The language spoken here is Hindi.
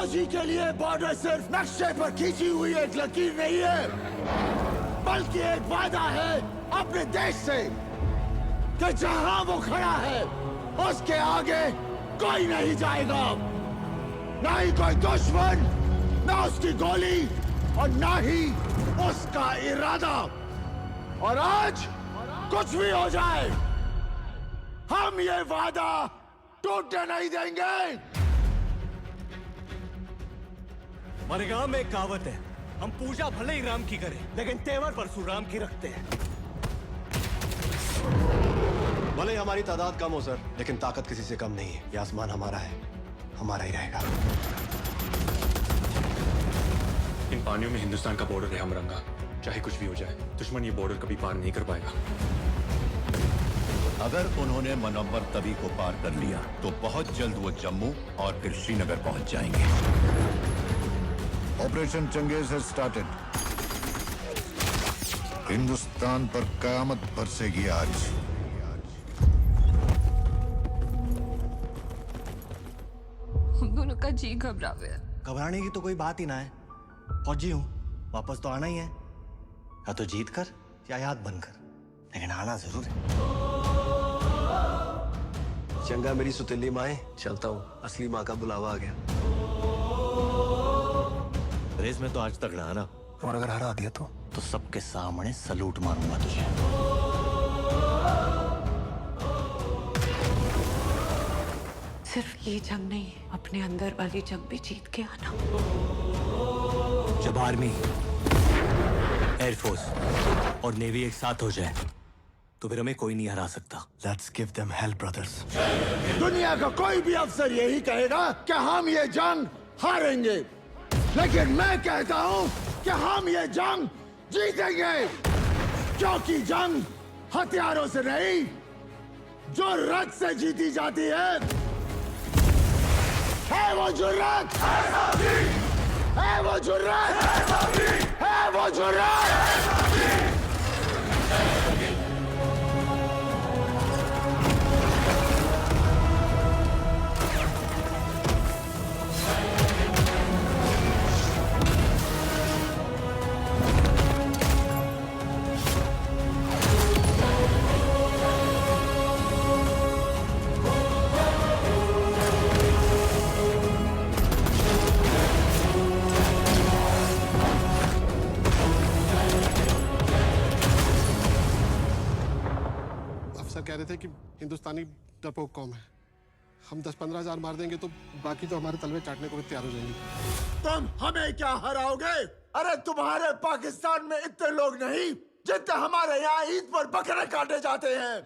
फौजी के लिए बॉर्डर सिर्फ नक्शे पर खींची हुई एक लकीर नहीं है, बल्कि एक वादा है अपने देश से कि जहां वो खड़ा है उसके आगे कोई नहीं जाएगा, ना ही कोई दुश्मन, ना उसकी गोली और ना ही उसका इरादा। और आज कुछ भी हो जाए, हम ये वादा टूटने नहीं देंगे। हमारे गांव में एक कहावत है, हम पूजा भले ही राम की करें लेकिन तेवर परशुराम की रखते हैं। भले ही हमारी तादाद कम हो सर, लेकिन ताकत किसी से कम नहीं है। ये आसमान हमारा है, हमारा ही रहेगा। इन पानियों में हिंदुस्तान का बॉर्डर है हमरंगा। चाहे कुछ भी हो जाए, दुश्मन ये बॉर्डर कभी पार नहीं कर पाएगा। अगर उन्होंने मनव्वर तवी को पार कर लिया तो बहुत जल्द वो जम्मू और फिर श्रीनगर पहुंच जाएंगे। Operation Changez has started. Hindustan पर कयामत बरसेगी आज। हम दोनों का जी घबरा गया। घबराने की तो कोई बात ही ना है। फौजी हूँ, वापस तो आना ही है, या तो जीत कर या याद बनकर, लेकिन आना जरूर है। चंगा मेरी सुतीली माए, चलता हूँ, असली माँ का बुलावा आ गया। रेस में तो आज तक रहा ना, और अगर हरा दिया तो सबके सामने सलूट मारूंगा तुझे। सिर्फ ये जंग नहीं, अपने अंदर वाली जंग भी जीत के आना। जब आर्मी, एयरफोर्स और नेवी एक साथ हो जाए तो फिर हमें कोई नहीं हरा सकता। Let's give them hell, brothers. दुनिया का कोई भी अफसर यही कहेगा कि हम ये जंग हारेंगे, लेकिन मैं कहता हूं कि हम ये जंग जीतेंगे, क्योंकि जंग हथियारों से नहीं, जुर्रत से जीती जाती है वो जुर्रत, है वो जुर्रत, है वो जुर्रत। कह रहे थे कि हिंदुस्तानी डरपोक कौम है, हम 10-15 हजार मार देंगे तो बाकी तो हमारे तलवे चाटने को भी तैयार हो जाएंगे। तुम हमें क्या हराओगे? अरे तुम्हारे पाकिस्तान में इतने लोग नहीं जितने हमारे यहाँ ईद पर बकरे काटे जाते हैं।